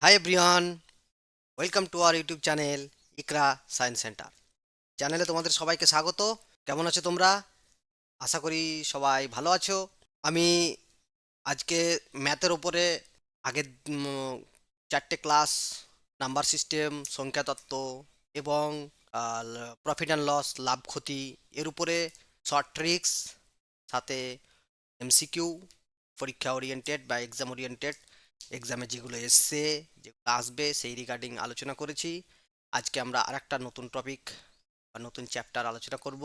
Hi everyone, welcome to our YouTube channel Iqra science centre. চ্যানেলে তোমাদের সবাইকে স্বাগত। কেমন আছো তোমরা? আশা করি সবাই ভালো আছো। আমি আজকে ম্যাথের ওপরে আগের চারটে ক্লাস, নাম্বার সিস্টেম, সংখ্যাতত্ত্ব এবং প্রফিট অ্যান্ড লস, লাভ ক্ষতি, এর উপরে শর্ট ট্রিক্স, সাথে এমসিকিউ, পরীক্ষা ওরিয়েন্টেড বা এক্সাম ওরিয়েন্টেড, এক্সামে যেগুলো এসছে, যেগুলো আসবে সেই রিগার্ডিং আলোচনা করেছি। আজকে আমরা আরেকটা নতুন টপিক বা নতুন চ্যাপ্টার আলোচনা করব।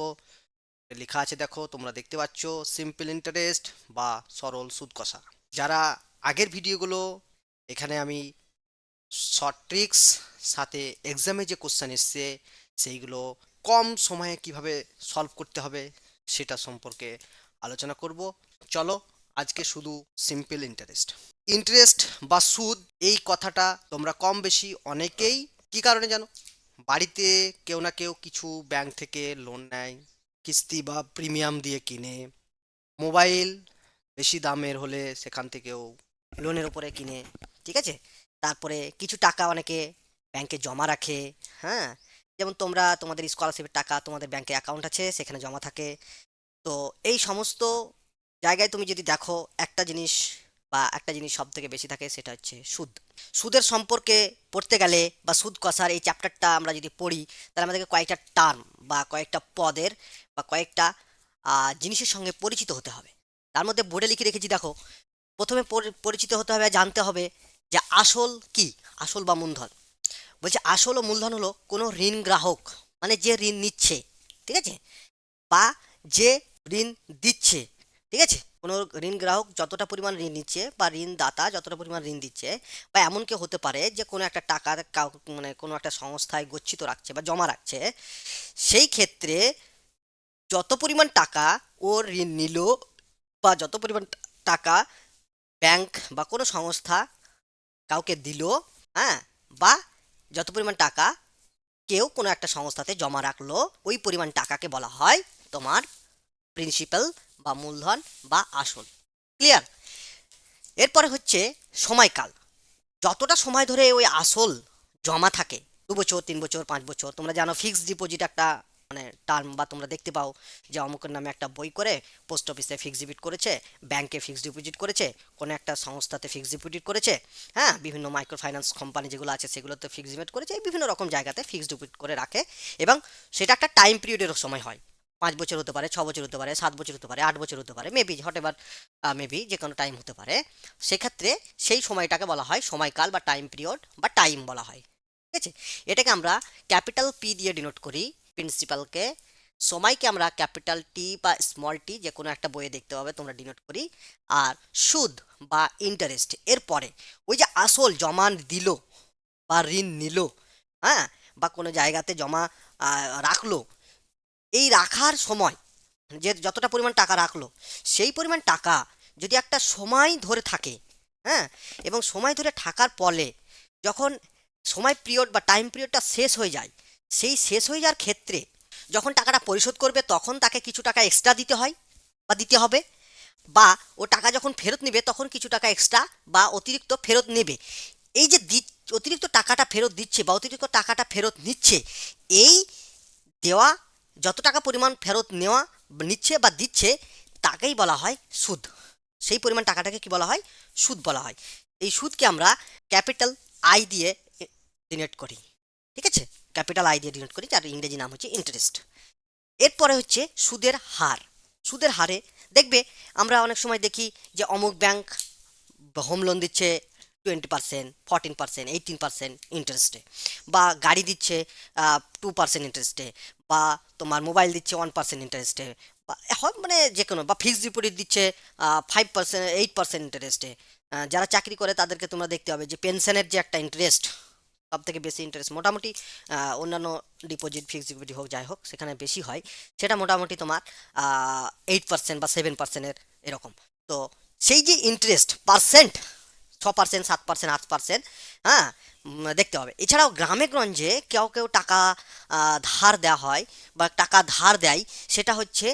লেখা আছে, দেখো, তোমরা দেখতে পাচ্ছ, সিম্পল ইন্টারেস্ট বা সরল সুদ কষা। যারা আগের ভিডিওগুলো, এখানে আমি শর্ট ট্রিক্স সাথে এক্সামে যে কোশ্চেন এসছে সেইগুলো কম সময়ে কিভাবে সলভ করতে হবে সেটা সম্পর্কে আলোচনা করব। চলো, আজকে শুধু সিম্পল ইন্টারেস্ট। ইন্টারেস্ট বা সুদ, এই কথাটা তোমরা কম বেশি অনেকেই কি কারণে জানো? বাড়িতে কেউ না কেউ কিছু ব্যাংক থেকে লোন নেয়, কিস্তি বা প্রিমিয়াম দিয়ে কিনে, মোবাইল বেশি দামের হলে সেখান থেকেও লোনের উপরে কিনে, ঠিক আছে? তারপরে কিছু টাকা অনেকে ব্যাংকে জমা রাখে। হ্যাঁ, যেমন তোমরা তোমাদের স্কলারশিপের টাকা তোমাদের ব্যাংকে অ্যাকাউন্ট আছে, সেখানে জমা থাকে। তো এই সমস্ত জায়গায় তুমি যদি দেখো, একটা জিনিস সব থেকে বেশি থাকে, সেটা হচ্ছে সুদ। সুদের সম্পর্কে পড়তে গেলে বা সুদ কষার এই চ্যাপ্টারটা আমরা যদি পড়ি, তাহলে আমাদেরকে কয়েকটা টার্ম বা কয়েকটা পদের বা কয়েকটা জিনিসের সঙ্গে পরিচিত হতে হবে। তার মধ্যে বোর্ডে লিখে রেখেছি, দেখো। প্রথমে পরিচিত হতে হবে, জানতে হবে যে আসল কি, আসল বা মূলধন। বলছে আসল ও মূলধন হলো কোনো ঋণ গ্রাহক, মানে যে ঋণ নিচ্ছে, ঠিক আছে, বা যে ঋণ দিচ্ছে, ঠিক আছে। কোনো ঋণ গ্রাহক যতটা পরিমাণ ঋণ নিচ্ছে বা ঋণদাতা যতটা পরিমাণ ঋণ দিচ্ছে, বা এমন কেউ হতে পারে যে কোনো একটা টাকা মানে কোনো একটা সংস্থায় গচ্ছিত রাখছে বা জমা রাখছে। সেই ক্ষেত্রে যত পরিমাণ টাকা ও ঋণ নিল বা যত পরিমাণ টাকা ব্যাংক বা কোনো সংস্থা কাউকে দিল, হ্যাঁ, বা যত পরিমাণ টাকা কেউ কোনো একটা সংস্থাতে জমা রাখলো, ওই পরিমাণ টাকাকে বলা হয় তোমার প্রিন্সিপাল বা মূলধন বা আসল। ক্লিয়ার? এরপরে হচ্ছে সময়কাল। যতটা সময় ধরে ওই আসল জমা থাকে, 2 বছর, 3 বছর, 5 বছর, তোমরা জানো ফিক্সড ডিপোজিট একটা মানে টার্ম, বা তোমরা দেখতে পাও যে অমুকের নামে একটা বই করে পোস্ট অফিসে ফিক্সড ডিপোজিট করেছে, ব্যাংকে ফিক্সড ডিপোজিট করেছে, কোনো একটা সংস্থাতে ফিক্সড ডিপোজিট করেছে, হ্যাঁ, বিভিন্ন মাইক্রো ফাইন্যান্স কোম্পানি যেগুলো আছে সেগুলোতে ফিক্সড ডিপোজিট করেছে, এই বিভিন্ন রকম জায়গাতে ফিক্সড ডিপোজিট করে রাখে। এবং সেটা একটা টাইম পিরিয়ডের সময় হয়, 5 বছর হতে পারে, 6 বছর হতে পারে, 7 বছর হতে পারে, 8 বছর হতে পারে, মেবি হট এভার, মেবি যে কোনো টাইম হতে পারে। সেক্ষেত্রে সেই সময়টাকে বলা হয় সময়কাল বা টাইম পিরিয়ড বা টাইম বলা হয়, ঠিক আছে। এটাকে আমরা ক্যাপিটাল পি দিয়ে ডিনোট করি, প্রিন্সিপালকে। সময়কে আমরা ক্যাপিটাল টি বা স্মল টি, যে কোনো একটা বইয়ে দেখতে হবে, তোমরা ডিনোট করি। আর সুদ বা ইন্টারেস্ট এর পরে ওই যে আসল জমা দিল বা ঋণ নিল, হ্যাঁ, বা কোনো জায়গাতে জমা রাখলো, এই রাখার সময় যে যতটা পরিমাণ টাকা রাখলো, সেই পরিমাণ টাকা যদি একটা সময় ধরে থাকে, হ্যাঁ, এবং সময় ধরে থাকার ফলে যখন সময় পিরিয়ড বা টাইম পিরিয়ডটা শেষ হয়ে যায়, সেই শেষ হয়ে যাওয়ার ক্ষেত্রে যখন টাকাটা পরিশোধ করবে তখন তাকে কিছু টাকা এক্সট্রা দিতে হয় বা দিতে হবে, বা ও টাকা যখন ফেরত নেবে তখন কিছু টাকা এক্সট্রা বা অতিরিক্ত ফেরত নেবে। এই যে অতিরিক্ত টাকাটা ফেরত দিচ্ছে বা অতিরিক্ত টাকাটা ফেরত নিচ্ছে, এই দেওয়া, যত টাকা পরিমাণ ফেরত নেওয়া নিচ্ছে বা দিচ্ছে, তাকেই বলা হয় সুদ। সেই পরিমাণ টাকাটাকে কি বলা হয়? সুদ বলা হয়। এই সুদকে আমরা ক্যাপিটাল আই দিয়ে ডিনোট করি, ঠিক আছে, ক্যাপিটাল আই দিয়ে ডিনোট করি, যার ইংরেজি নাম হচ্ছে ইন্টারেস্ট। এরপরে হচ্ছে সুদের হার। সুদের হারে দেখবে, আমরা অনেক সময় দেখি যে অমুক ব্যাংক হোম লোন দিচ্ছে 20%, 14%, 18% ইন্টারেস্টে, বা গাড়ি দিচ্ছে 2% ইন্টারেস্টে, বা তোমার মোবাইল দিচ্ছে 1% ইন্টারেস্টে, বা মানে যে কোনো, বা ফিক্সড ডিপোজিট দিচ্ছে 5%, 8% ইন্টারেস্টে। যারা চাকরি করে তাদেরকে তোমরা দেখতে হবে যে পেনশনের যে একটা ইন্টারেস্ট, সব থেকে বেশি ইন্টারেস্ট মোটামুটি অন্যান্য ডিপোজিট, ফিক্সড ডিপোজিট হোক যাই হোক, সেখানে বেশি হয়। সেটা মোটামুটি তোমার 8% বা 7%-এর এরকম। তো সেই যে ইন্টারেস্ট পার্সেন্ট, 6%, 7%, 8%, হ্যাঁ, দেখতে হবে। এছাড়াও গ্রামে গঞ্জে কেউ কেউ টাকা ধার দেওয়া হয় বা টাকা ধার দেয়, সেটা হচ্ছে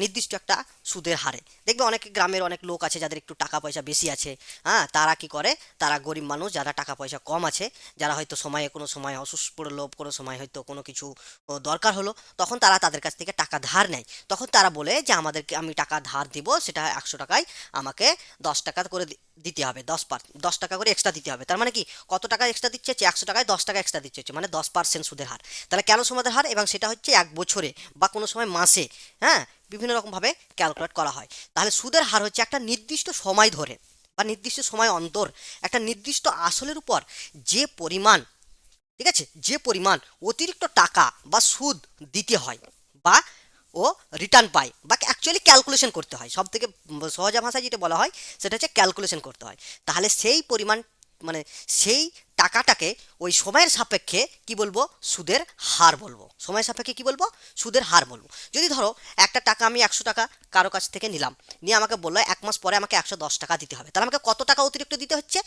নির্দিষ্ট একটা সুদের হারে। দেখবে অনেক গ্রামের অনেক লোক আছে যাদের একটু টাকা পয়সা বেশি আছে। হ্যাঁ, তারা কি করে, তারা গরিব মানুষ যারা টাকা পয়সা কম আছে, যারা হয়তো সময়ে কোনো সময় অসুস্থ পড়লো, কোনো সময় হয়তো কোনো কিছু দরকার হলো, তখন তারা তাদের কাছ থেকে টাকা ধার নেয়। তখন তারা বলে যে আমাদেরকে, আমি টাকা ধার দিব, সেটা 100 টাকায় আমাকে 10 টাকা করে দিতে হবে, 10 টাকা করে এক্সট্রা দিতে হবে। তার মানে কি, কত টাকা এক্সট্রা দিচ্ছে হচ্ছে, 100 টাকায় 10 টাকা এক্সট্রা দিচ্ছে হচ্ছে, মানে 10% সুদের হার। তাহলে কেন সুদের হার, এবং সেটা হচ্ছে 1 বছরে বা কোনো সময় মাসে, হ্যাঁ, বিভিন্ন রকমভাবে ক্যালকুলেট করা হয়। তাহলে সুদের হার হচ্ছে একটা নির্দিষ্ট সময় ধরে বা নির্দিষ্ট সময় অন্তর একটা নির্দিষ্ট আসলের উপর যে পরিমাণ, ঠিক আছে, যে পরিমাণ অতিরিক্ত টাকা বা সুদ দিতে হয় বা ও রিটার্ন পায়, বা অ্যাকচুয়ালি ক্যালকুলেশন করতে হয়, সব থেকে সহজা ভাষায় যেটা বলা হয় সেটা হচ্ছে ক্যালকুলেশন করতে হয়। তাহলে সেই পরিমাণ, মানে সেই টাকাটাকে ওই সময়ের সাপেক্ষে কি বলবো, সুদের হার বলবো। সময়ের সাপেক্ষে কি বলবো, সুদের হার বলবো। যদি ধরো একটা টাকা আমি 100 টাকা কারো কাছ থেকে নিলাম, নিয়ে আমাকে বললো 1 মাস পরে আমাকে 110 টাকা দিতে হবে, তাহলে আমাকে কত টাকা অতিরিক্ত দিতে হচ্ছে,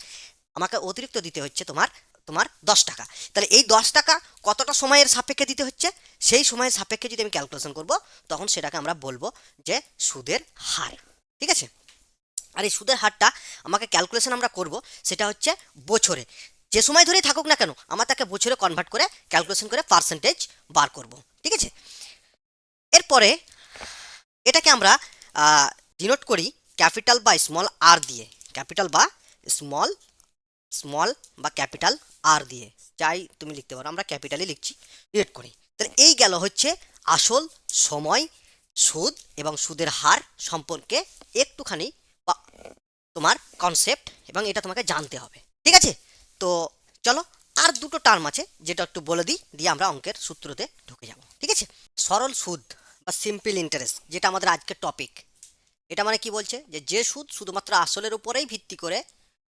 আমাকে অতিরিক্ত দিতে হচ্ছে তোমার তোমার 10 টাকা। তাহলে এই 10 টাকা কতটা সময়ের সাপেক্ষে দিতে হচ্ছে, সেই সময়ের সাপেক্ষে যদি আমি ক্যালকুলেশন করব, তখন সেটাকে আমরা বলবো যে সুদের হার। ঠিক আছে। আর এই সুদের হারটা আমাকে ক্যালকুলেশন আমরা করব, সেটা হচ্ছে বছরে, যে সময় ধরেই থাকুক না কেন, আমার তাকে বছরে কনভার্ট করে ক্যালকুলেশন করে পার্সেন্টেজ বার করব। ঠিক আছে। এরপরে এটাকে আমরা ডিনোট করি ক্যাপিটাল বা স্মল আর দিয়ে, ক্যাপিটাল বা স্মল স্মল বা ক্যাপিটাল আর দিয়ে, যাই তুমি লিখতে পারো, আমরা ক্যাপিটালে লিখছি, রিলেট করি। তাহলে এই গেল হচ্ছে আসল, সময়, সুদ এবং সুদের হার সম্পর্কে একটুখানি বা তোমার কনসেপ্ট, এবং এটা তোমাকে জানতে হবে। ঠিক আছে। তো চলো, আর দুটো টার্ম আছে যেটা একটু বলে দিই, দিয়ে আমরা অঙ্কের সূত্রতে ঢুকে যাব। ঠিক আছে। সরল সুদ বা সিম্পল ইন্টারেস্ট, যেটা আমাদের আজকের টপিক, এটা মানে কি বলছে, যে যে সুদ শুধুমাত্র আসলের উপরেই ভিত্তি করে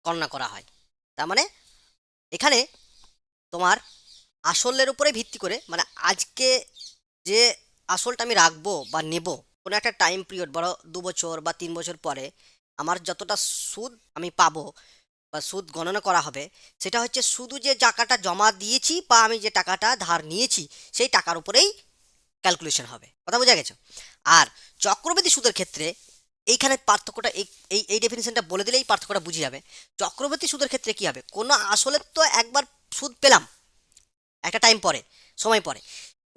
গণনা করা হয়। তার মানে এখানে তোমার আসলের উপরে ভিত্তি করে, মানে আজকে যে আসলটা আমি রাখবো বা নেব, কোনো একটা টাইম পিরিয়ড, বড় 2 বছর বা 3 বছর পরে আমার যতটা সুদ আমি পাবো বা সুদ গণনা করা হবে, সেটা হচ্ছে শুধু যে টাকাটা জমা দিয়েছি বা আমি যে টাকাটা ধার নিয়েছি, সেই টাকার উপরেই ক্যালকুলেশন হবে। কথা বোঝা গেছে। আর চক্রবৃদ্ধি সুদের ক্ষেত্রে এইখানে পার্থক্যটা, এই এই এই ডেফিনেশনটা বলে দিলেই পার্থক্যটা বুঝে যাবে। চক্রবৃদ্ধি সুদের ক্ষেত্রে কি হবে, কোনো আসলের তো একবার সুদ পেলাম একটা টাইম পরে, সময় পরে,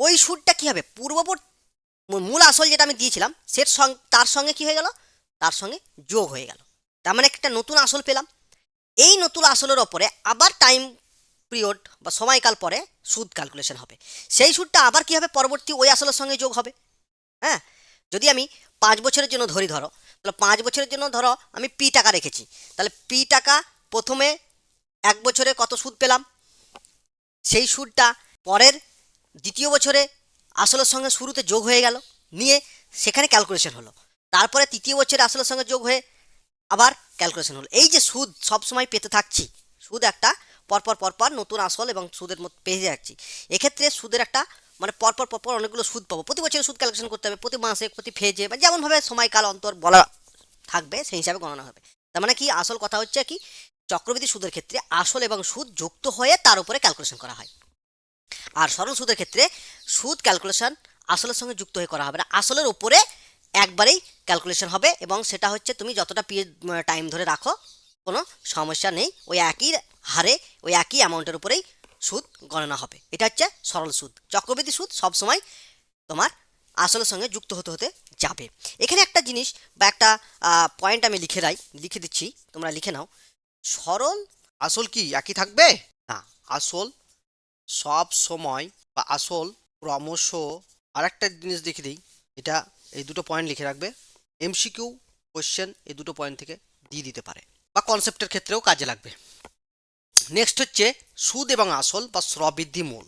ওই সুদটা কি হবে, পূর্ববর্তী মূল আসল যেটা আমি দিয়েছিলাম তার সঙ্গে কি হয়ে গেল, তার সঙ্গে যোগ হয়ে গেল। তার মানে একটা নতুন আসল পেলাম। এই নতুন আসলের ওপরে আবার টাইম পিরিয়ড বা সময়কাল পরে সুদ ক্যালকুলেশন হবে। সেই সুদটা আবার কি হবে, পরবর্তী ওই আসলের সঙ্গে যোগ হবে। হ্যাঁ, যদি আমি 5 বছরের জন্য ধরি, ধরো, তাহলে 5 বছরের জন্য ধরো আমি পি টাকা রেখেছি, তাহলে পি টাকা প্রথমে 1 বছরে কত সুদ পেলাম, সেই সুদটা পরের দ্বিতীয় বছরে আসলের সঙ্গে শুরুতে যোগ হয়ে গেল, নিয়ে সেখানে ক্যালকুলেশন হলো। তারপরে তৃতীয় বছরে আসলের সঙ্গে যোগ হয়ে আবার ক্যালকুলেশন হলো। এই যে সুদ সবসময় পেতে থাকছি, সুদ একটা পরপর পরপর নতুন আসল এবং সুদের মধ্যে পেয়ে যাচ্ছি, এক্ষেত্রে সুদের একটা, মানে পরপর পরপর অনেকগুলো সুদ পাবো, প্রতি বছরে সুদ ক্যালকুলেশন করতে হবে, প্রতি মাসে, প্রতি ফেজে, বা যেমনভাবে সময়কাল অন্তর বলা থাকবে সেই হিসাবে গণনা হবে। তার মানে কি, আসল কথা হচ্ছে কি, চক্রবৃদ্ধি সুদের ক্ষেত্রে আসল এবং সুদ যুক্ত হয়ে তার উপরে ক্যালকুলেশন করা হয়। আর সরল সুদের ক্ষেত্রে সুদ ক্যালকুলেশন আসলের সঙ্গে যুক্ত হয়ে করা হবে না, আসলের ওপরে একবারেই ক্যালকুলেশন হবে, এবং সেটা হচ্ছে তুমি যতটা টাইম ধরে রাখো কোনো সমস্যা নেই, ওই একই হারে, ওই একই অ্যামাউন্টের উপরেই সুদ গণনা হবে। এটা হচ্ছে সরল সুদ। চক্রবৃদ্ধি সুদ সবসময় তোমার আসলের সঙ্গে যুক্ত হতে হতে যাবে। এখানে একটা জিনিস বা একটা পয়েন্ট আমি লিখে দিচ্ছি, তোমরা লিখে নাও। সরল, আসল কি একই থাকবে? না, আসল সব সময় বা আসল ক্রমশ, আর একটা জিনিস দেখে দিই, এটা এই দুটো পয়েন্ট লিখে রাখবে, এমসিকিউ কোশ্চেন এই দুটো পয়েন্ট থেকে দিয়ে দিতে পারে বা কনসেপ্টের ক্ষেত্রেও কাজে লাগবে। নেক্সট হচ্ছে সুদ এবং আসল বা স্রবৃদ্ধি মূল।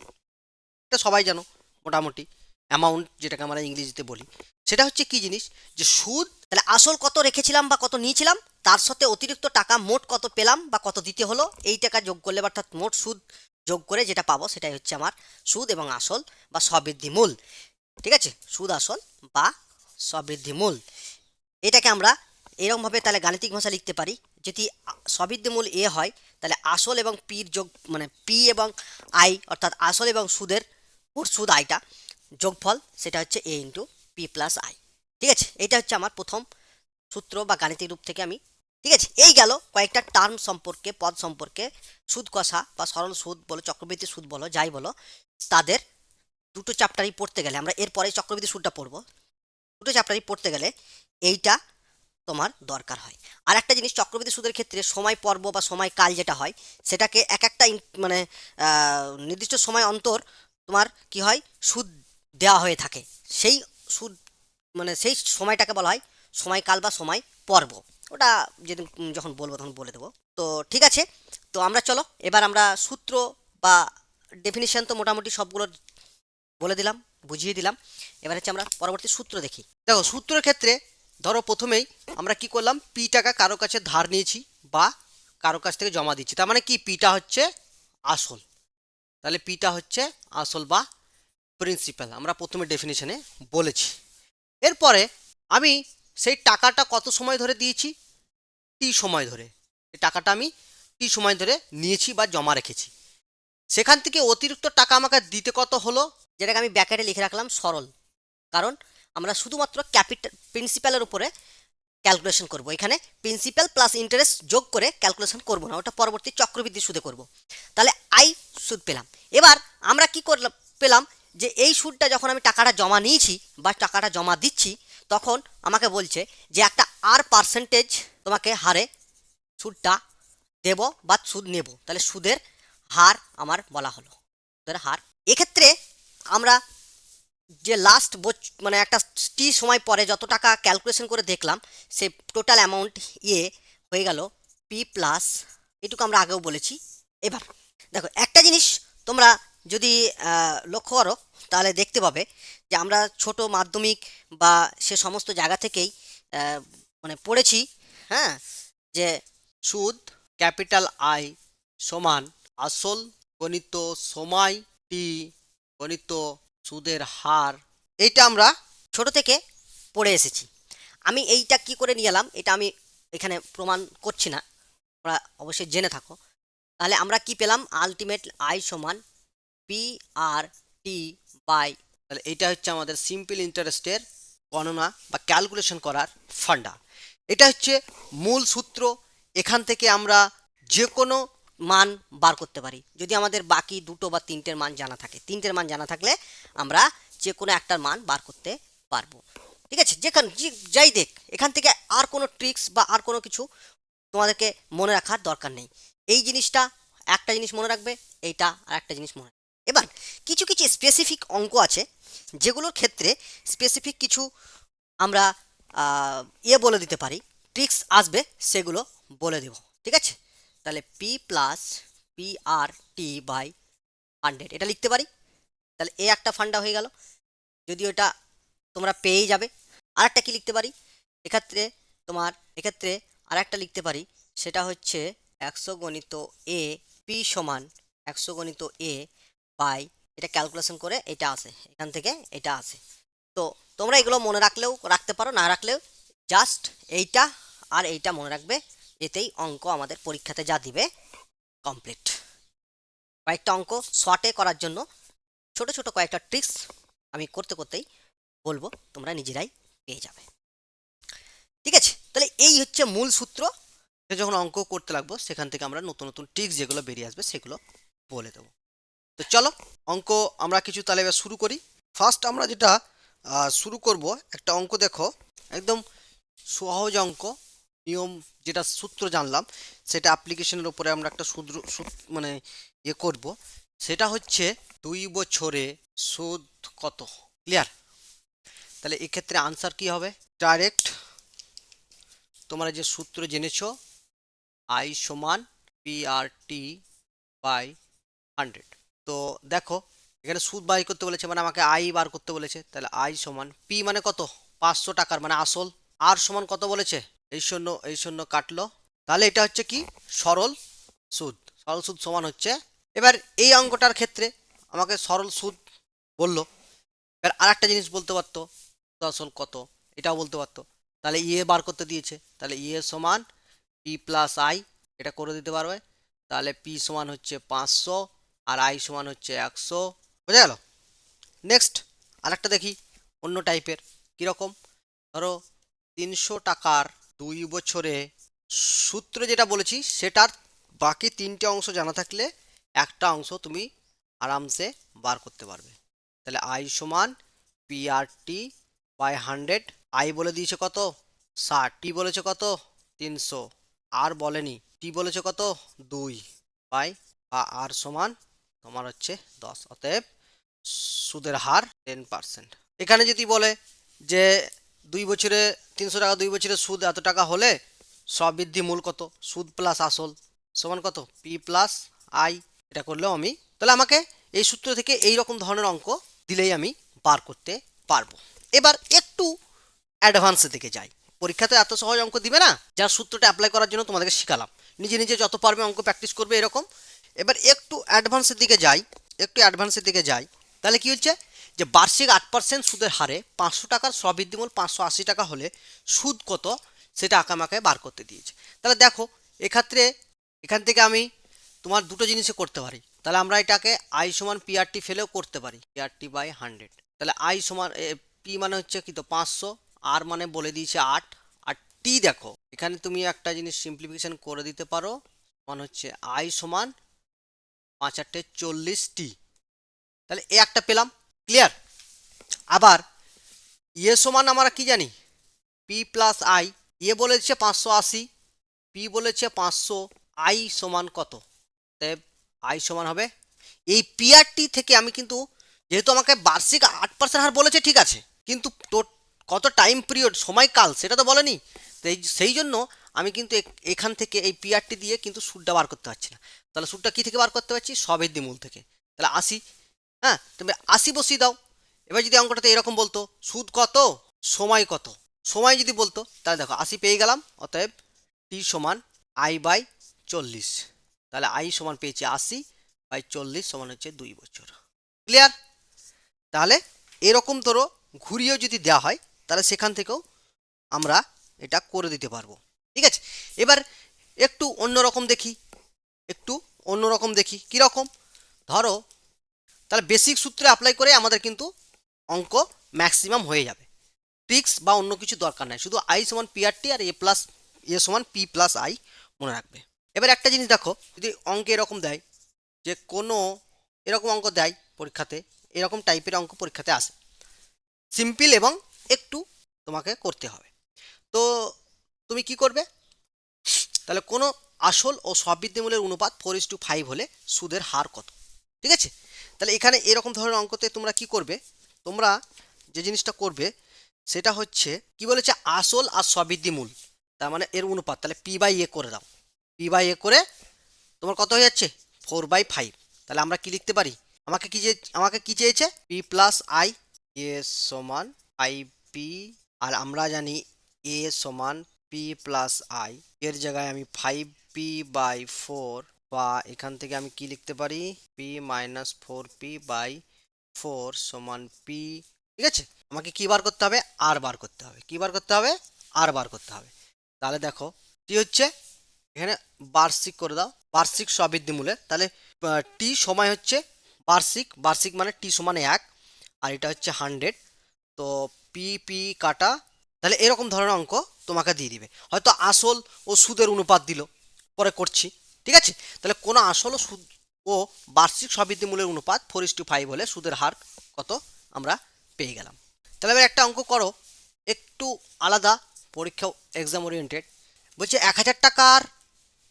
এটা সবাই জানো মোটামুটি, অ্যামাউন্ট যেটাকে আমরা ইংরেজিতে বলি। সেটা হচ্ছে কি জিনিস, যে সুদ, তাহলে আসল কত রেখেছিলাম বা কত নিয়েছিলাম, তার সাথে অতিরিক্ত টাকা মোট কত পেলাম বা কত দিতে হলো, এই টাকা যোগ করলে, অর্থাৎ মোট সুদ যোগ করে যেটা পাবো সেটাই হচ্ছে আমার সুদ এবং আসল বা স্ববৃদ্ধি মূল। ঠিক আছে, সুদ আসল বা স্ববৃদ্ধি মূল। এটাকে আমরা এরকমভাবে তাহলে গাণিতিক ভাষা লিখতে পারি, যদি সবিদ্যমূল এ হয় তাহলে আসল এবং পির যোগ মানে পি এবং আই অর্থাৎ আসল এবং সুদের ওর সুদ আইটা যোগফল সেটা হচ্ছে এ ইন্টু পি প্লাস আই। ঠিক আছে, এটা হচ্ছে আমার প্রথম সূত্র বা গাণিতিক রূপ থেকে আমি। ঠিক আছে, এই গেল কয়েকটা টার্ম সম্পর্কে, পদ সম্পর্কে, সুদ কষা বা সরল সুদ বলো, চক্রবৃদ্ধি সুদ বলো, যাই বলো, তাদের দুটো চ্যাপ্টারই পড়তে গেলে, আমরা এরপরে চক্রবৃদ্ধি সুদটা পড়বো, দুটো চ্যাপ্টারই পড়তে গেলে এইটা তোমার দরকার হয়। আর একটা জিনিস, চক্রবৃদ্ধি সুদের ক্ষেত্রে সময় পর্ব বা সময় কাল যেটা হয় সেটাকে এক একটা মানে নির্দিষ্ট সময় অন্তর তোমার কি হয় সুদ দেওয়া হয়ে থাকে। সেই সুদ মানে সেই সময়টাকে বলা হয় সময়কাল বা সময় পর্ব। ওটা যেদিন যখন বলবো তখন বলে দেবো। তো ঠিক আছে, তো আমরা চলো এবার আমরা সূত্র বা ডেফিনিশন তো মোটামুটি সবগুলো বলে দিলাম, বুঝিয়ে দিলাম। এবার হচ্ছে আমরা পরবর্তী সূত্র দেখি। দেখো সূত্রের ক্ষেত্রে ধরো প্রথমেই আমরা কি করলাম, পি টাকা কারো কাছে ধার নিয়েছি বা কারো কাছ থেকে জমা দিচ্ছি, তার মানে কি পিটা হচ্ছে আসল, তাহলে পিটা হচ্ছে আসল বা প্রিন্সিপাল, আমরা প্রথমে ডেফিনিশনে বলেছি। এরপরে আমি সেই টাকাটা কত সময় ধরে দিয়েছি, টি সময় ধরে, এই টাকাটা আমি টি সময় ধরে নিয়েছি বা জমা রেখেছি। সেখান থেকে অতিরিক্ত টাকা আমাকে দিতে কত হলো, যেটাকে আমি ব্যাকেটে লিখে রাখলাম সরল, কারণ আমরা শুধুমাত্র ক্যাপিটাল প্রিন্সিপালের উপরে ক্যালকুলেশন করব। এখানে প্রিন্সিপাল প্লাস ইন্টারেস্ট যোগ করে ক্যালকুলেশন করব না, ওটা পরবর্তী চক্রবৃদ্ধি সুদে করব। তাহলে আই সুদ পেলাম। এবার আমরা কি করলাম, পেলাম যে এই সুদটা যখন আমি টাকাটা জমা নিয়েছি বা টাকাটা জমা দিচ্ছি, তখন আমাকে বলছে যে একটা আর পার্সেন্টেজ তোমাকে হারে সুদটা দেব বা সুদ নেব, তাহলে সুদের হার আমার বলা হলো, সুদের হার। এক্ষেত্রে আমরা যে লাস্ট মানে একটা টি সময় পরে যত টাকা ক্যালকুলেশন করে দেখলাম, সে টোটাল অ্যামাউন্ট ইয়ে হয়ে গেল পি প্লাস, এটুকু আমরা আগেও বলেছি। এবার দেখো একটা জিনিস তোমরা যদি লক্ষ্য করো তাহলে দেখতে পাবে যে আমরা ছোট মাধ্যমিক বা সে সমস্ত জায়গা থেকেই মানে পড়েছি, হ্যাঁ, যে সুদ ক্যাপিটাল আই সমান আসল গণিত সময় টি গণিত সুদের হার, এইটা আমরা ছোট থেকে পড়ে এসেছি। আমি এইটা কি করে নিয়ে এলাম এটা আমি এখানে প্রমাণ করছি না, তোমরা অবশ্যই জেনে থাকো। তাহলে আমরা কি পেলাম, আলটিমেট আই সমান পি আর টি বাই, তাহলে এটা হচ্ছে আমাদের সিম্পল ইন্টারেস্টের গণনা বা ক্যালকুলেশন করার ফান্ডা। এটা হচ্ছে মূল সূত্র। এখান থেকে আমরা যে কোনো মান বার করতে পারি যদি আমাদের বাকি দুটো বা তিনটের মান জানা থাকে। তিনটের মান জানা থাকলে আমরা যে কোনো একটার মান বার করতে পারবো। ঠিক আছে, যেখানে যাই দেখ, এখান থেকে আর কোনো ট্রিক্স বা আর কোনো কিছু তোমাদেরকে মনে রাখার দরকার নেই। এই জিনিসটা একটা জিনিস মনে রাখবে, এইটা আর একটা জিনিস মনে রাখবে। এবার কিছু কিছু স্পেসিফিক অঙ্ক আছে যেগুলোর ক্ষেত্রে স্পেসিফিক কিছু আমরা বলে দিতে পারি, ট্রিক্স আসবে, সেগুলো বলে দেব। ঠিক আছে, তাহলে P plus P R T by 100 এটা লিখতে পারি। তাহলে এ একটা ফান্ডা হয়ে গেল, যদি ওটা তোমরা পেয়েই যাবে। আর একটা কি লিখতে পারি এক্ষেত্রে, তোমার এক্ষেত্রে আর একটা লিখতে পারি, সেটা হচ্ছে 100 গণিত এ পি সমান 100 গণিত এ বাই, এটা ক্যালকুলেশন করে এটা আসে, এখান থেকে এটা আসে। তো তোমরা এগুলো মনে রাখলেও রাখতে পারো, না রাখলেও জাস্ট এইটা আর এইটা মনে রাখবে, এতেই অঙ্ক আমাদের পরীক্ষাতে যা দিবে কমপ্লিট। কয়েকটা অঙ্ক শর্টে করার জন্য ছোট ছোট কয়েকটা ট্রিক্স আমি করতে করতেই বলবো, তোমরা নিজেরাই পেয়ে যাবে। ঠিক আছে, তাহলে এই হচ্ছে মূল সূত্র। যখন অঙ্ক করতে লাগবো সেখান থেকে আমরা নতুন নতুন ট্রিক্স যেগুলো বেরিয়ে আসবে সেগুলো বলে দেবো। তো চলো অঙ্ক আমরা কিছু তাহলে এবার শুরু করি। ফার্স্ট আমরা যেটা শুরু করব, একটা অঙ্ক দেখো, একদম সহজ অঙ্ক। নিয়ম যেটা সূত্র জানলাম সেটা অ্যাপ্লিকেশনের উপরে আমরা একটা মানে করব। সেটা হচ্ছে 2 বছরে সুদ কত, ক্লিয়ার? তাহলে এক্ষেত্রে আনসার কি হবে, ডাইরেক্ট তোমরা যে সূত্র জেনেছো আই সমান পি আর টি বাই 100। তো দেখো এখানে সুদ বাই করতে বলেছে, মানে আমাকে আই বার করতে বলেছে, তাহলে আই সমান পি মানে কত, 500 টাকার মানে আসল। আর সমান কত বলেছে, এই শূন্য কাটলো, তাহলে এটা হচ্ছে কি সরল সুদ। সরল সুদ সমান হচ্ছে, এবার এই অঙ্কটার ক্ষেত্রে আমাকে সরল সুদ বললো, এবার আর একটা জিনিস বলতে পারতো আসল কত, এটাও বলতে পারতো। তাহলে ইয়ে বার করতে দিয়েছে, তাহলে ইয়ে সমান পি প্লাস আই, এটা করে দিতে পারবে। তাহলে পি সমান হচ্ছে 500 আর আই সমান হচ্ছে 100। বোঝা গেল? নেক্সট আরেকটা দেখি অন্য টাইপের। কীরকম? ধরো 300 টাকার 2 বছরে সূত্র যেটা বলেছি সেটার বাকি 3টে অংশ জানা থাকলে একটা অংশ তুমি আরামসে বার করতে পারবে। তাহলে আই সমান P R T by 100। I বলে দিয়েছে কত? 60। টি বলেছে কত? 300। আর বলেনি। টি বলেছে কত? 2 বাই আর সমান তোমার হচ্ছে 10। অতএব সুদের হার 10%। এখানে যদি বলে যে 2 বছরে 300 টাকা, 2 বছরে সুদ এত টাকা হলে স্ববৃদ্ধি মূল কত? সুদ প্লাস আসল সমান কত? P plus I. এটা করলেও আমি, তাহলে আমাকে এই সূত্র থেকে এই রকম ধরনের অঙ্ক দিলেই আমি বার করতে পারবো। এবার একটু অ্যাডভান্সের দিকে যাই। পরীক্ষাতে এত সহজ অঙ্ক দিবে না, যার সূত্রটা অ্যাপ্লাই করার জন্য তোমাদেরকে শিখালাম। নিজে নিজে যত পারবে অঙ্ক প্র্যাকটিস করবে এরকম। এবার একটু অ্যাডভান্সের দিকে যাই, তাহলে কি হচ্ছে যে বার্ষিক 8% সুদের হারে 500 টাকার স্ববৃদ্ধিমূল 580 টাকা হলে সুদ কত সেটা আঁকামাকে বার করতে দিয়েছে। তাহলে দেখো এক্ষেত্রে এখান থেকে আমি তোমার দুটো জিনিসে করতে পারি। তাহলে আমরা এটাকে আই সমান পিআরটি ফেলেও করতে পারি, পিআরটি বাই 100। তাহলে আই সমান পি মানে হচ্ছে কি তো 500, আর মানে বলে দিয়েছে 8, আর টি দেখো এখানে তুমি একটা জিনিস সিম্পলিফিকেশন করে দিতে পারো, মানে হচ্ছে আই সমান 5 × 8 = 40টি। তাহলে এ একটা পেলাম। ক্লিয়ার? আবার ইয়ে সমান আমরা কি জানি? P plus I. ইয়ে বলেছে 580, পি বলেছে 500, আই সমান কত? তাই আই সমান হবে এই পিআরটি থেকে আমি কিন্তু, যেহেতু আমাকে বার্ষিক 8% হার বলেছে ঠিক আছে, কিন্তু কত টাইম পিরিয়ড সময়কাল সেটা তো বলেনি। তো সেই জন্য আমি কিন্তু এখান থেকে এই পিআরটি দিয়ে কিন্তু সুদটা বার করতে পারছি না। তাহলে সুদটা কি থেকে বার করতে পারছি? স্ববৃদ্ধি মূল থেকে। তাহলে 80, হ্যাঁ তুমি 80 বসিয়ে দাও। এবার যদি অঙ্কটাতে এরকম বলতো সুদ কত, সময় কত, সময় যদি বলতো তাহলে দেখো 80 পেয়ে গেলাম। অতএব টি সমান আই বাই 40। তাহলে আই সমান পেয়েছি 80 বাই 40 সমান হচ্ছে 2 বছর। ক্লিয়ার? তাহলে এরকম ধরো ঘুরিয়েও যদি দেওয়া হয় তাহলে সেখান থেকেও আমরা এটা করে দিতে পারবো। ঠিক আছে? এবার একটু অন্যরকম দেখি, কীরকম? ধরো তাহলে বেসিক সূত্রে অ্যাপ্লাই করে আমাদের কিন্তু অঙ্ক ম্যাক্সিমাম হয়ে যাবে। ট্রিক্স বা অন্য কিছু দরকার নাই, শুধু আই সমান পিআরটি আর এ সমান পি প্লাস আই মনে রাখবে। এবার একটা জিনিস দেখো, যদি অঙ্কে এরকম দেয় যে কোনো এরকম অঙ্ক দেয় পরীক্ষাতে, এরকম টাইপের অঙ্ক পরীক্ষাতে আসে, সিম্পল এবং একটু তোমাকে করতে হবে। তো তুমি কি করবে? তাহলে কোনো আসল ও স্ববৃদ্ধিমূলের অনুপাত 4:5 হলে সুদের হার কত? ঠিক আছে? তাহলে এখানে এরকম ধরনের অঙ্কতে তোমরা কি করবে? তোমরা যে জিনিসটা করবে সেটা হচ্ছে কি বলেছে, আসল আর স্ববৃদ্ধিমূল, তার মানে এর অনুপাত। তাহলে পি বাই এ করে দাও। পি বাই এ করে তোমার কত হয়ে যাচ্ছে? 4/5। তাহলে আমরা কি লিখতে পারি? আমাকে কি চেয়েছে? পি প্লাস আই, এ সমান আই পি। আর আমরা জানি এ সমান পি প্লাস আই। এর জায়গায় আমি 5p/4, বা এখান থেকে আমি কি লিখতে পারি? p-4p/4 সমান পি। ঠিক আছে? আমাকে কি বার করতে হবে? আর বার করতে হবে। কি বার করতে হবে? আর বার করতে হবে। তাহলে দেখো কি হচ্ছে, এখানে বার্ষিক করে দাও, বার্ষিক স্ববৃদ্ধি মূলে। তাহলে টি সময় হচ্ছে বার্ষিক মানে টি সমান 1, আর এটা হচ্ছে 100। তো পি কাটা, তাহলে এরকম ধরনের অঙ্ক তোমাকে দিয়ে দিবে। হয়তো আসল ও সুদের অনুপাত দিল, পরে করছি। ঠিক আছে? তাহলে কোনো আসল ও সুদ ও বার্ষিক স্ববৃদ্ধি মূলের অনুপাত 4:5 হলে সুদের হার কত আমরা পেয়ে গেলাম। তাহলে এবার একটা অঙ্ক করো একটু আলাদা, পরীক্ষা এক্সাম ওরিয়েন্টেড। বলছে 1000 টাকার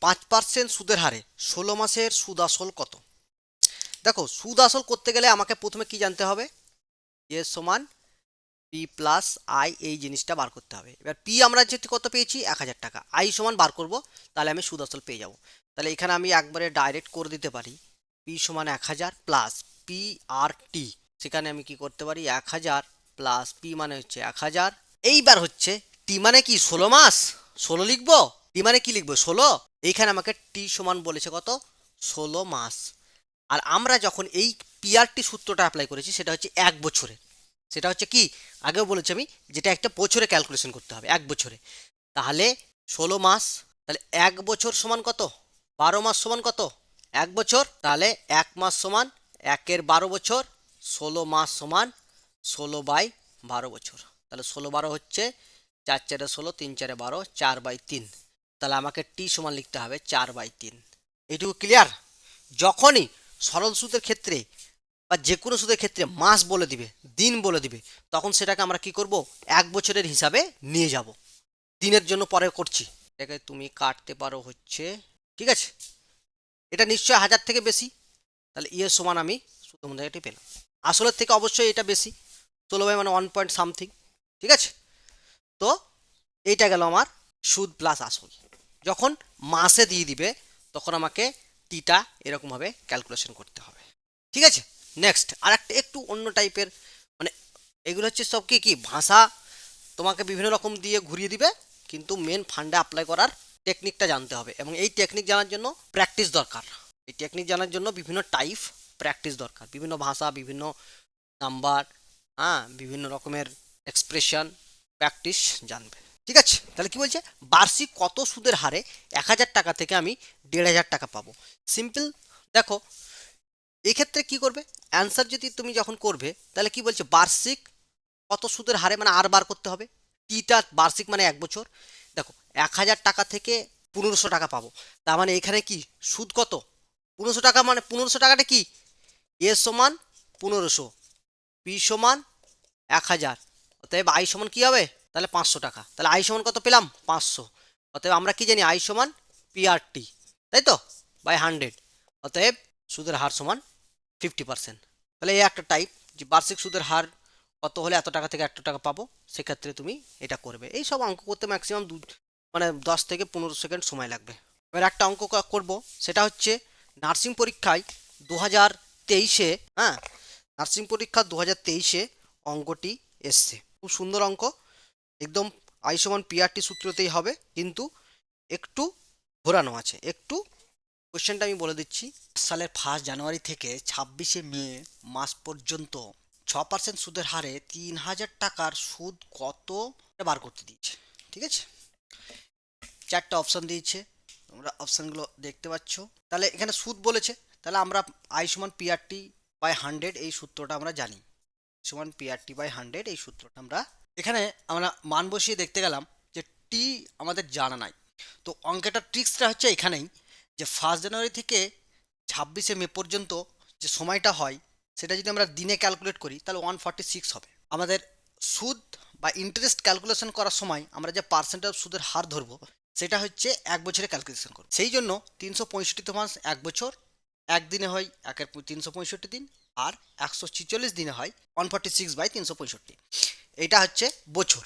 5% সুদের হারে 16 মাসের সুদ আসল কত? দেখো সুদ আসল করতে গেলে আমাকে প্রথমে কি জানতে হবে? এ সমান পি প্লাস আই, এই জিনিসটা বার করতে হবে। এবার পি আমরা যেহেতু কত পেয়েছি 1000 টাকা, আই সমান বার করব, তাহলে আমি সুদ আসল পেয়ে যাব। তাহলে এখানে আমি একবারে ডাইরেক্ট করে দিতে পারি পি সমান 1000 প্লাস পি আর টি। সেখানে আমি কি করতে পারি? 1000 প্লাস পি মানে হচ্ছে 1000। এইবার হচ্ছে টি মানে কি 16 মাস, 16 লিখবো। টি মানে কি লিখবো? 16। এইখানে আমাকে টি সমান বলেছে কত? 16 মাস। আর আমরা যখন এই পিআরটি সূত্রটা অ্যাপ্লাই করেছি সেটা হচ্ছে 1 বছরে। সেটা হচ্ছে কি, আগেও বলেছি আমি, যেটা একটা বছরে ক্যালকুলেশন করতে হবে 1 বছরে। তাহলে 16 মাস তাহলে 1 বছর সমান কত? 12 মাস সমান কত? 1 বছর। তাহলে 1 মাস সমান 1 এর 12 বছর, 16 মাস সমান 16/12 বছর। তাহলে 16 12 হচ্ছে 4 4 16, 3 4 12, 4/3। তাহলে আমাকে টি সমান লিখতে হবে 4/3। এইটুকু ক্লিয়ার? যখনই সরল সুদের ক্ষেত্রে বা যে কোনো সুদের ক্ষেত্রে মাস বলে দিবে, দিন বলে দিবে, তখন সেটাকে আমরা কি করব? 1 বছরের হিসাবে নিয়ে যাব। দিনের জন্য পরে করছি। এটাকে তুমি কাটতে পারো হচ্ছে, ঠিক আছে, এটা নিশ্চয়ই 1000 থেকে বেশি। তাহলে ইয়ের সমান আমি সূত্র মধ্যে পেলাম। আসলের থেকে অবশ্যই এটা বেশি, 16 মানে 1 পয়েন্ট সামথিং, ঠিক আছে। তো এইটা গেল আমার সুদ প্লাস আসল। যখন মাসে দিয়ে দিবে তখন আমাকে টিটা এরকমভাবে ক্যালকুলেশন করতে হবে, ঠিক আছে। নেক্সট আর একটা একটু অন্য টাইপের, মানে এগুলো হচ্ছে সব কি কি ভাষা তোমাকে বিভিন্ন রকম দিয়ে ঘুরিয়ে দিবে, কিন্তু মেন ফান্ডে অ্যাপ্লাই করার টেকনিকটা জানতে হবে, এবং এই টেকনিক জানার জন্য প্র্যাকটিস দরকার। এই টেকনিক জানার জন্য বিভিন্ন টাইপ প্র্যাকটিস দরকার, বিভিন্ন ভাষা, বিভিন্ন নাম্বার, হ্যাঁ, বিভিন্ন রকমের এক্সপ্রেশন প্র্যাকটিস জানবে, ঠিক আছে। তাহলে কি বলছে, বার্ষিক কত সুদের হারে 1000 টাকা থেকে আমি 1500 টাকা পাবো? সিম্পল। দেখো এক্ষেত্রে কি করবে, অ্যান্সার যদি তুমি যখন করবে তাহলে কি বলছে, বার্ষিক কত সুদের হারে, মানে আর বার করতে হবে। টিটা বার্ষিক মানে 1 বছর। দেখো 1000 টাকা থেকে 1500 টাকা পাবো, তার মানে এখানে কি সুদ কত? 1500 টাকা, মানে 1500 টাকাটা কি, এ সমান 1500, পি সমান 1000, অতএব আই সমান কি হবে, তাহলে 500 টাকা। তাহলে আই সমান কত পেলাম, 500। অতএব আমরা কি জানি, আই সমান পিআরটি, তাই তো, বাই 100। অতএব সুদের হার সমান 50%। তাহলে এই একটা টাইপ, যে বার্ষিক সুদের হার কত হলে এত টাকা থেকে এত টাকা পাবো, সেক্ষেত্রে তুমি এটা করবে। এই সব অঙ্ক করতে ম্যাক্সিমাম মানে 10 থেকে 15 সেকেন্ড সময় লাগবে। এবার একটা অঙ্ক করব, সেটা হচ্ছে নার্সিং পরীক্ষায় 2023-এ, হ্যাঁ, নার্সিং পরীক্ষা 2023-এ অঙ্কটি এসছে। খুব সুন্দর অঙ্ক, একদম আই সমান পিআরটি সূত্রতেই হবে, কিন্তু একটু ঘোরানো আছে। একটু কোশ্চেনটা আমি বলে দিচ্ছি। সালের 1 জানুয়ারি থেকে 26 মে মাস পর্যন্ত 6% সুদের হারে 3000 টাকার সুদ কত বার করতে দিয়েছে, ঠিক আছে। 4টা অপশান দিয়েছে, তোমরা অপশানগুলো দেখতে পাচ্ছ। তাহলে এখানে সুদ বলেছে, তাহলে আমরা আই সমান পিআরটি বাই 100 এই সূত্রটা আমরা জানি। সমান পিআরটি বাই 100 এই সূত্রটা আমরা এখানে আমরা মান বসিয়ে দেখতে গেলাম যে টি আমাদের জানা নাই। তো অঙ্কেটার ট্রিক্সটা হচ্ছে এখানেই, যে 1 জানুয়ারি থেকে 26 মে পর্যন্ত যে সময়টা হয়, সেটা যদি আমরা দিনে ক্যালকুলেট করি তাহলে 146 হবে। আমাদের সুদ বা ইন্টারেস্ট ক্যালকুলেশন করার সময় আমরা যে পার্সেন্টেজ সুদের হার ধরবো, সেটা হচ্ছে 1 বছরে ক্যালকুলেশন করব। সেই জন্য 365 মাস 1 বছর, একদিনে হয় 365 দিন, আর 146 দিনে হয় 146/365। এটা হচ্ছে বছর।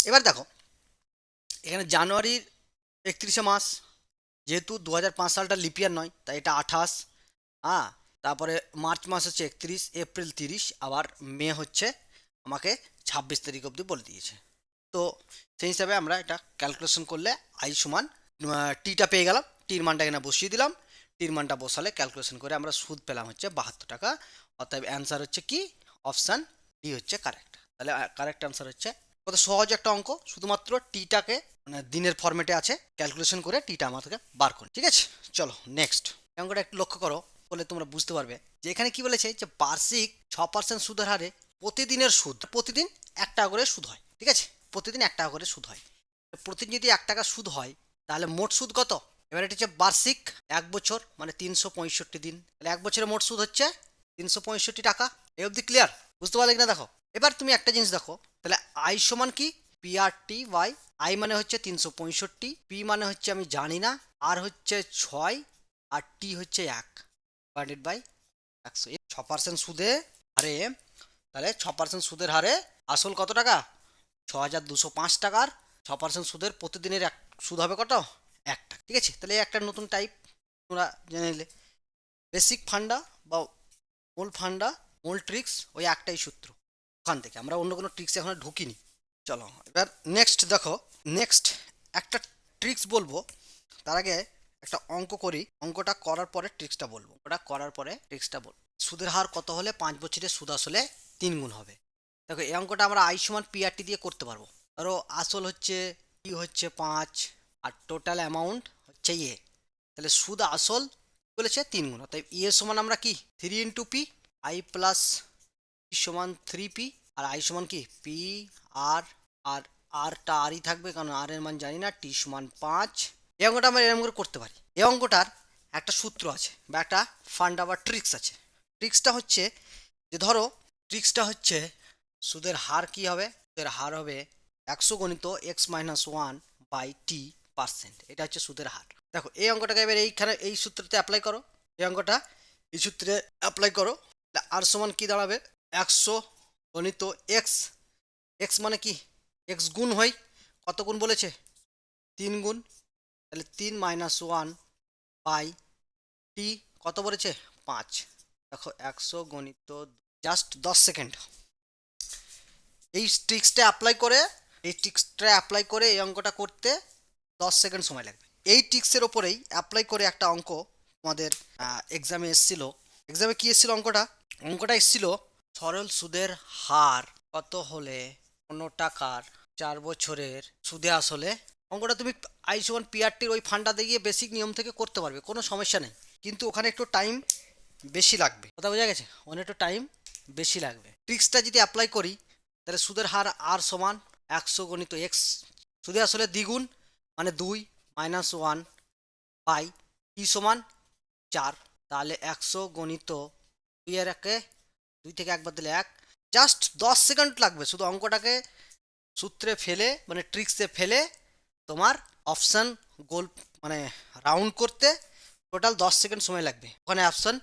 এবার দেখো এখানে জানুয়ারির 31 মাস, যেহেতু 2005 সালটা লিপিয়ার নয় তাই এটা 28, হ্যাঁ। তারপরে মার্চ মাস হচ্ছে 31, এপ্রিল 30, আবার মে হচ্ছে আমাকে 26 তারিখ অবধি বলে দিয়েছে। তো সেই হিসাবে আমরা এটা ক্যালকুলেশন করলে আই সমান টিটা পেয়ে গেলাম, টির মানটা এখানে বসিয়ে দিলাম। টির মানটা বসালে ক্যালকুলেশন করে আমরা সুদ পেলাম হচ্ছে 72 টাকা। অতএব অ্যান্সার হচ্ছে কি, অপশান ডি হচ্ছে কারেক্ট। তাহলে কারেক্ট অ্যান্সার হচ্ছে, কত সহজ একটা অঙ্ক, শুধুমাত্র টিটাকে মানে দিনের ফরম্যাটে আছে, ক্যালকুলেশন করে টিটা আমাদেরকে বার করুন, ঠিক আছে। চলো নেক্সট অঙ্কটা একটু লক্ষ্য করো, বলে তোমরা বুঝতে পারবে যে এখানে কি বলেছে, যে বার্ষিক 6% সুদের হারে প্রতিদিনের সুদ, প্রতিদিন 1 টাকা করে সুদ হয়, ঠিক আছে। প্রতিদিন 1 টাকা করে সুদ হয়। প্রতিদিন যদি 1 টাকা সুদ হয় তাহলে মোট সুদ কত? এবার এটা হচ্ছে বার্ষিক, 1 বছর মানে 365 দিন, তাহলে 1 বছরে মোট সুদ হচ্ছে 365 টাকা। এই অবধি ক্লিয়ার? বুঝতে পারলে কিনা দেখো। এবার তুমি একটা জিনিস দেখো, তাহলে আই সমান কি, পিআরটি বাই, আই মানে হচ্ছে 365, পি মানে হচ্ছে আমি জানি না, আর হচ্ছে 6, আর টি হচ্ছে 1 ডিভাইডেড বাই 100। 6% সুদে হারে, তাহলে 6% সুদের হারে আসল কত টাকা, 6205 টাকার 6% সুদের প্রতিদিনের সুদ হবে কত, 1 টাকা, ঠিক আছে। তাহলে একটা নতুন টাইপ তোমরা জেনে নিলে। বেসিক ফান্ডা বা মূল ফান্ডা, মূল ট্রিক্স ওই একটাই সূত্র, ওখান থেকে আমরা অন্য কোনো ট্রিক্স এখন ঢুকিনি। চলো এবার নেক্সট দেখো, নেক্সট একটা ট্রিক্স বলবো, তার আগে একটা অঙ্ক করি, অঙ্কটা করার পরে ট্রিক্সটা বলবো, ওটা করার পরে ট্রিক্সটা বলবো। সুদের হার কত হলে 5 বছরে সুদ আসলে 3 গুণ হবে? দেখো এই অঙ্কটা আমরা আই সমান পিআরটি দিয়ে করতে পারবো। ধরো আসল হচ্ছে কি হচ্ছে 5, আর টোটাল অ্যামাউন্ট হচ্ছে এ। তাহলে সুদ আসল বলেছে 3 গুণ, তাই ই এর সমান আমরা কি 3 × পি, আই প্লাস পি সমান 3 পি, আর আই সমান কি পি আর, আর আরটা আরই থাকবে কারণ আর এর মান জানি না, টি সমান 5। এই অঙ্কটা আমরা এরকম করে করতে পারি। এই অঙ্কটার একটা সূত্র আছে বা একটা ফান্ডা বা ট্রিক্স আছে। ট্রিক্সটা হচ্ছে যে ধরো, ট্রিক্সটা হচ্ছে সুদের হার কি হবে, সুদের হার হবে 100 × x - 1/t%। এটা হচ্ছে সুদের হার। দেখো এই অঙ্কটাকে এবার এইখানে এই সূত্রতে অ্যাপ্লাই করো, এই অঙ্কটা এই সূত্রে অ্যাপ্লাই করো। আর সমান কি দাঁড়াবে, 100 × এক্স মানে কি এক্স গুণ হয়, কত গুণ বলেছে 3 গুণ, তাহলে 3 - 1/t কত বলেছে 5। দেখো 100 × জাস্ট 10 সেকেন্ড। এই ট্রিক্সটা অ্যাপ্লাই করে, এই ট্রিক্সটা অ্যাপ্লাই করে এই অঙ্কটা করতে 10 সেকেন্ড সময় লাগবে। এই ট্রিক্সের ওপরেই অ্যাপ্লাই করে একটা অঙ্ক আমাদের এক্সামে এসেছিল। এক্সামে কি এসেছিল অঙ্কটা, অঙ্কটা এসেছিল সরল সুদের হার কত হলে কোনো টাকার 4 বছরের সুদে আসলে। অঙ্কটা তুমি আই সমান পি/টির ওই ফান্ডাতে গিয়ে বেসিক নিয়ম থেকে করতে পারবে, কোনো সমস্যা নেই, কিন্তু ওখানে একটু টাইম বেশি লাগবে। কথা বোঝা গেছে, ওখানে একটু টাইম বেশি লাগবে। ট্রিক্সটা যদি অ্যাপ্লাই করি তাহলে সুদের হার আর সমান 100 × x, সুদে আসলে দ্বিগুণ মানে 2 - 1/টি সমান 4। তাহলে 100 × 2 2 থেকে একবার দিলে 1। জাস্ট 10 সেকেন্ড লাগবে শুধু অঙ্কটাকে সূত্রে ফেলে মানে ট্রিক্সে ফেলে তোমার অপশান গোল মানে রাউন্ড করতে টোটাল 10 সেকেন্ড সময় লাগবে। ওখানে অপশান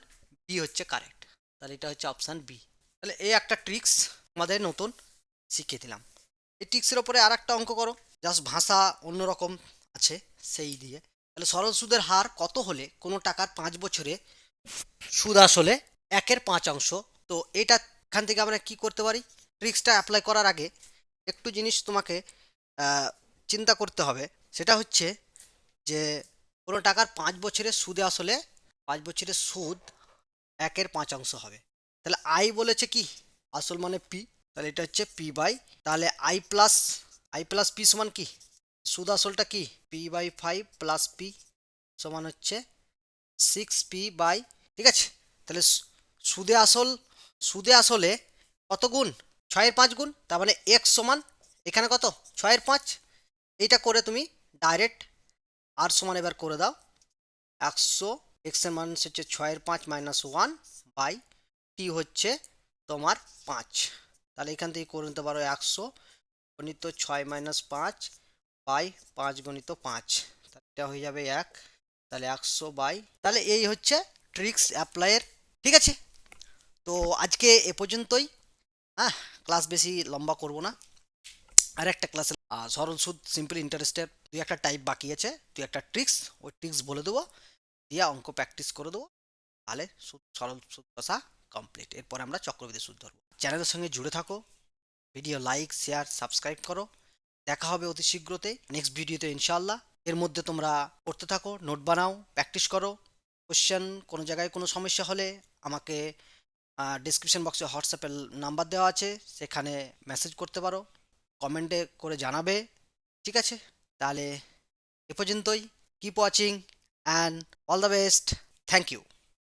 বি হচ্ছে কারেক্ট, তাহলে এটা হচ্ছে অপশান বি। তাহলে এই একটা ট্রিক্স আমাদের নতুন শিখিয়ে দিলাম। এই ট্রিক্সের ওপরে আর একটা অঙ্ক করো, জাস্ট ভাষা অন্যরকম আছে সেই দিয়ে। তাহলে সরল সুদের হার কত হলে কোনো টাকার 5 বছরে সুদ আসলে 1/5। তো এটা এখান থেকে আমরা কি করতে পারি, ট্রিক্সটা অ্যাপ্লাই করার আগে একটু জিনিস তোমাকে চিন্তা করতে হবে। সেটা হচ্ছে যে কোনো টাকার 5 বছরের সুদে আসলে 5 বছরের সুদ 1/5 হবে। তাহলে আই বলেছে কি আসল মানে পি, তাহলে এটা হচ্ছে পি/, তাহলে আই প্লাস পি সমান কি সুদ আসলটা কি p/5 প্লাস পি সমান হচ্ছে 6p/, ঠিক আছে। তাহলে সুদে আসল, সুদে আসলে কত গুণ 6/5 গুণ, তার মানে এক্স সমান এখানে কত 6/5। এইটা করে তুমি ডাইরেক্ট আর সমান এবার করে দাও 100, এক্স এর মান হচ্ছে 6/5 - 1/টি হচ্ছে তোমার 5। তাহলে এখান থেকে করে নিতে পারো 100 × 6 - 5/5 তাহলে এটা হয়ে যাবে 1। তাহলে 100 তাহলে এই হচ্ছে ট্রিক্স অ্যাপ্লাইয়ের, ঠিক আছে। তো আজকে এ পর্যন্তই, হ্যাঁ, ক্লাস বেশি লম্বা করব না। আর একটা ক্লাসে সরল সুদ সিম্পল ইন্টারেস্টের দুই একটা টাইপ বাকি আছে, তুই একটা ট্রিক্স ওই ট্রিক্স বলে দেবো, দিয়ে অঙ্ক প্র্যাকটিস করে দেবো, তাহলে সুদ সরল সুদ কষা কমপ্লিট। এরপর আমরা চক্রবৃদ্ধি সুদ ধরবো। চ্যানেলের সঙ্গে জুড়ে থাকো, ভিডিও লাইক শেয়ার সাবস্ক্রাইব করো। দেখা হবে অতি শীঘ্রতে নেক্সট ভিডিওতে ইনশাআল্লাহ। এর মধ্যে তোমরা পড়তে থাকো, নোট বানাও, প্র্যাকটিস করো। কোশ্চেন কোনো জায়গায় কোনো সমস্যা হলে আমাকে ডিসক্রিপশন বক্সে হোয়াটসঅ্যাপের নাম্বার দেওয়া আছে, সেখানে মেসেজ করতে পারো, কমেন্টে করে জানাবে, ঠিক আছে। তাহলে এ পর্যন্তই, keep watching and all the best, thank you.